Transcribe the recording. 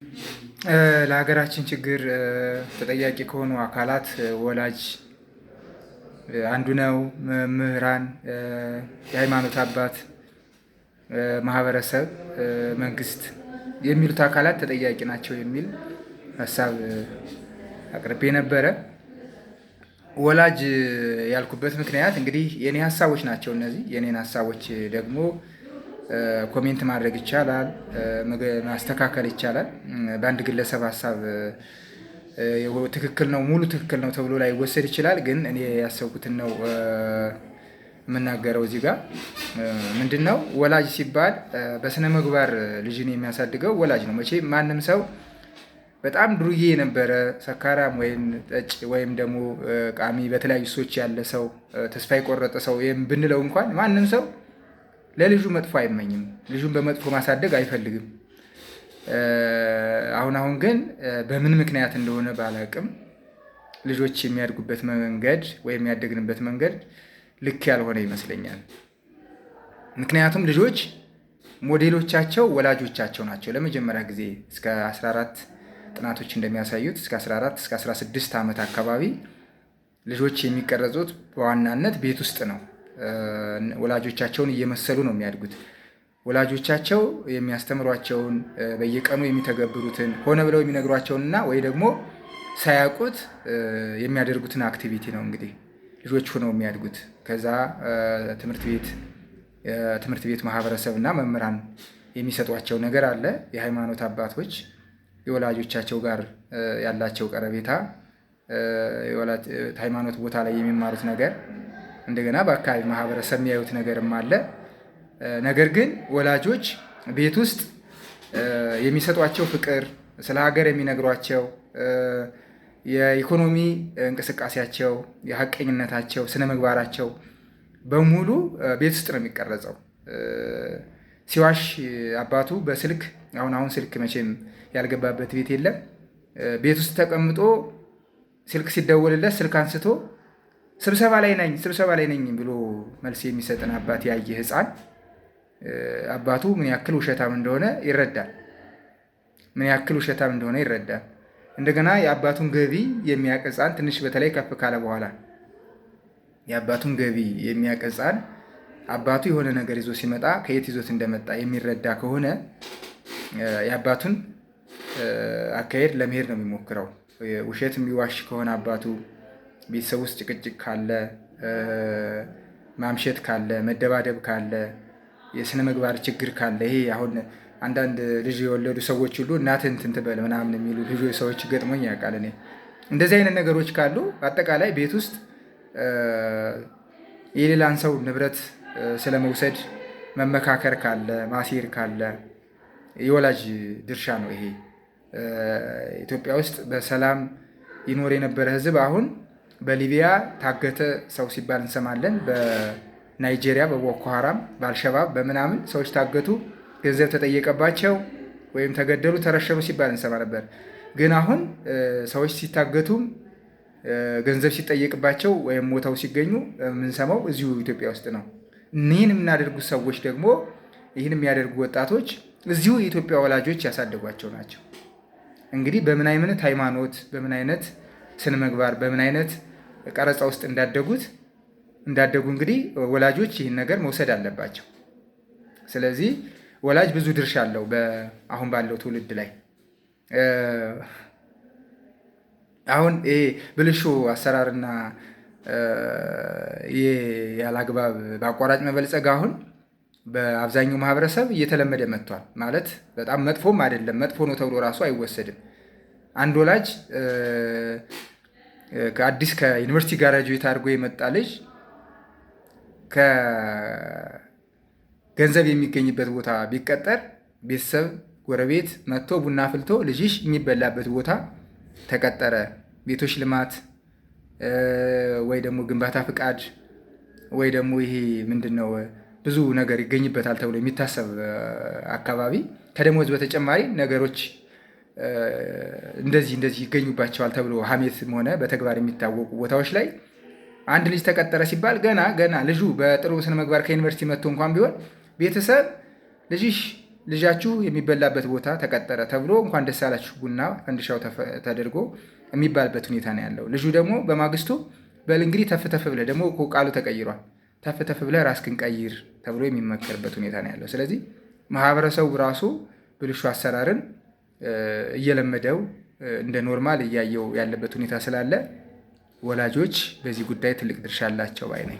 ለሀገራችን ችግር ተጠያቂ ከሆኑ አካላት ወላጅ አንዱ ነው። መምህራን፣ የሃይማኖት አባት፣ ማህበረሰብ፣ መንግስት የሚሉት አካላት ተጠያቂ ናቸው የሚል ሀሳብ አቅርቤ ነበረ። ወላጅ ያልኩበት ምክንያት እንግዲህ የኔ ሀሳቦች ናቸው። እነዚህ የኔን ሀሳቦች ደግሞ ኮሜንት ማድረግ ይቻላል፣ ማስተካከል ይቻላል። በአንድ ግለሰብ ሀሳብ ትክክል ነው ሙሉ ትክክል ነው ተብሎ ላይ ይወሰድ ይችላል። ግን እኔ ያሰብኩትን ነው የምናገረው። እዚህ ጋር ምንድን ነው ወላጅ ሲባል በስነ ምግባር ልጅን የሚያሳድገው ወላጅ ነው። መቼ ማንም ሰው በጣም ዱርዬ የነበረ ሰካራም ወይም ጠጭ ወይም ደግሞ ቃሚ በተለያዩ ሰዎች ያለ ሰው ተስፋ የቆረጠ ሰው ብንለው እንኳን ማንም ሰው ለልጁ መጥፎ አይመኝም። ልጁን በመጥፎ ማሳደግ አይፈልግም። አሁን ግን በምን ምክንያት እንደሆነ ባላቅም ልጆች የሚያድጉበት መንገድ ወይም ያደግንበት መንገድ ልክ ያልሆነ ይመስለኛል። ምክንያቱም ልጆች ሞዴሎቻቸው ወላጆቻቸው ናቸው። ለመጀመሪያ ጊዜ እስከ 14 ጥናቶች እንደሚያሳዩት እስከ 14 እስከ 16 ዓመት አካባቢ ልጆች የሚቀረጹት በዋናነት ቤት ውስጥ ነው። ወላጆቻቸውን እየመሰሉ ነው የሚያድጉት። ወላጆቻቸው የሚያስተምሯቸውን በየቀኑ የሚተገብሩትን ሆነ ብለው የሚነግሯቸውንና ወይ ደግሞ ሳያውቁት የሚያደርጉትን አክቲቪቲ ነው እንግዲህ ልጆች ሆነው የሚያድጉት። ከዛ ትምህርት ቤት ማህበረሰብ እና መምህራን የሚሰጧቸው ነገር አለ። የሃይማኖት አባቶች የወላጆቻቸው ጋር ያላቸው ቀረቤታ፣ ሃይማኖት ቦታ ላይ የሚማሩት ነገር፣ እንደገና በአካባቢ ማህበረሰብ የሚያዩት ነገርም አለ። ነገር ግን ወላጆች ቤት ውስጥ የሚሰጧቸው ፍቅር፣ ስለ ሀገር የሚነግሯቸው፣ የኢኮኖሚ እንቅስቃሴያቸው፣ የሀቀኝነታቸው፣ ስነ ምግባራቸው በሙሉ ቤት ውስጥ ነው የሚቀረጸው። ሲዋሽ አባቱ በስልክ አሁን ስልክ መቼም ያልገባበት ቤት የለም። ቤት ውስጥ ተቀምጦ ስልክ ሲደወልለት ስልክ አንስቶ ስብሰባ ላይ ነኝ ብሎ መልስ የሚሰጥን አባት ያየ ሕፃን አባቱ ምን ያክል ውሸታም እንደሆነ ይረዳል። እንደገና የአባቱን ገቢ የሚያውቅ ሕፃን ትንሽ በተለይ ከፍ ካለ በኋላ የአባቱን ገቢ የሚያውቅ ሕፃን አባቱ የሆነ ነገር ይዞ ሲመጣ ከየት ይዞት እንደመጣ የሚረዳ ከሆነ የአባቱን አካሄድ ለመሄድ ነው የሚሞክረው። ውሸት የሚዋሽ ከሆነ አባቱ ቤተሰብ ውስጥ ጭቅጭቅ ካለ፣ ማምሸት ካለ፣ መደባደብ ካለ፣ የስነ ምግባር ችግር ካለ፣ ይሄ አሁን አንዳንድ ልጅ የወለዱ ሰዎች ሁሉ እናትህን እንትን ትበል ምናምን የሚሉ ልጅ ሰዎች ገጥሞኝ ያውቃል። እኔ እንደዚህ አይነት ነገሮች ካሉ አጠቃላይ ቤት ውስጥ የሌላን ሰው ንብረት ስለመውሰድ መመካከር ካለ፣ ማሴር ካለ የወላጅ ድርሻ ነው ይሄ። ኢትዮጵያ ውስጥ በሰላም ይኖር የነበረ ሕዝብ አሁን በሊቢያ ታገተ ሰው ሲባል እንሰማለን። በናይጄሪያ በቦኮ ሀራም በአልሸባብ በምናምን ሰዎች ታገቱ፣ ገንዘብ ተጠየቀባቸው ወይም ተገደሉ፣ ተረሸኑ ሲባል እንሰማ ነበር። ግን አሁን ሰዎች ሲታገቱም ገንዘብ ሲጠየቅባቸው ወይም ሞተው ሲገኙ የምንሰማው እዚሁ ኢትዮጵያ ውስጥ ነው። ይህን የምናደርጉት ሰዎች ደግሞ ይህን የሚያደርጉ ወጣቶች እዚሁ የኢትዮጵያ ወላጆች ያሳደጓቸው ናቸው። እንግዲህ በምን አይነት ሃይማኖት፣ በምን አይነት ስነ ምግባር፣ በምን አይነት ቀረጻ ውስጥ እንዳደጉ እንግዲህ ወላጆች ይህን ነገር መውሰድ አለባቸው። ስለዚህ ወላጅ ብዙ ድርሻ አለው አሁን ባለው ትውልድ ላይ። አሁን ይሄ ብልሹ አሰራርና ያላግባብ በአቋራጭ መበልጸግ አሁን በአብዛኛው ማህበረሰብ እየተለመደ መጥቷል። ማለት በጣም መጥፎም አይደለም፣ መጥፎ ነው ተብሎ ራሱ አይወሰድም። አንድ ወላጅ ከአዲስ ከዩኒቨርሲቲ ጋራጁዌት አድርጎ የመጣ ልጅ ከገንዘብ የሚገኝበት ቦታ ቢቀጠር ቤተሰብ ጎረቤት መጥቶ ቡና አፍልቶ ልጅሽ የሚበላበት ቦታ ተቀጠረ፣ ቤቶች ልማት ወይ ደግሞ ግንባታ ፍቃድ ወይ ደግሞ ይሄ ምንድን ነው ብዙ ነገር ይገኝበታል ተብሎ የሚታሰብ አካባቢ ከደሞዝ በተጨማሪ ነገሮች እንደዚህ ይገኙባቸዋል ተብሎ ሀሜትም ሆነ በተግባር የሚታወቁ ቦታዎች ላይ አንድ ልጅ ተቀጠረ ሲባል ገና ልጁ በጥሩ ስነ ምግባር ከዩኒቨርሲቲ መጥቶ እንኳን ቢሆን ቤተሰብ ልጅሽ ልጃችሁ የሚበላበት ቦታ ተቀጠረ ተብሎ እንኳን ደስ አላችሁ ቡና ፈንድሻው ተደርጎ የሚባልበት ሁኔታ ነው ያለው። ልጁ ደግሞ በማግስቱ በል እንግዲህ ተፍተፍ ብለህ ደግሞ ቃሉ ተቀይሯል፣ ተፍተፍ ብለህ ራስህን ቀይር ተብሎ የሚመከርበት ሁኔታ ነው ያለው። ስለዚህ ማህበረሰቡ ራሱ ብልሹ አሰራርን እየለመደው እንደ ኖርማል እያየው ያለበት ሁኔታ ስላለ ወላጆች በዚህ ጉዳይ ትልቅ ድርሻ አላቸው ባይ ነኝ።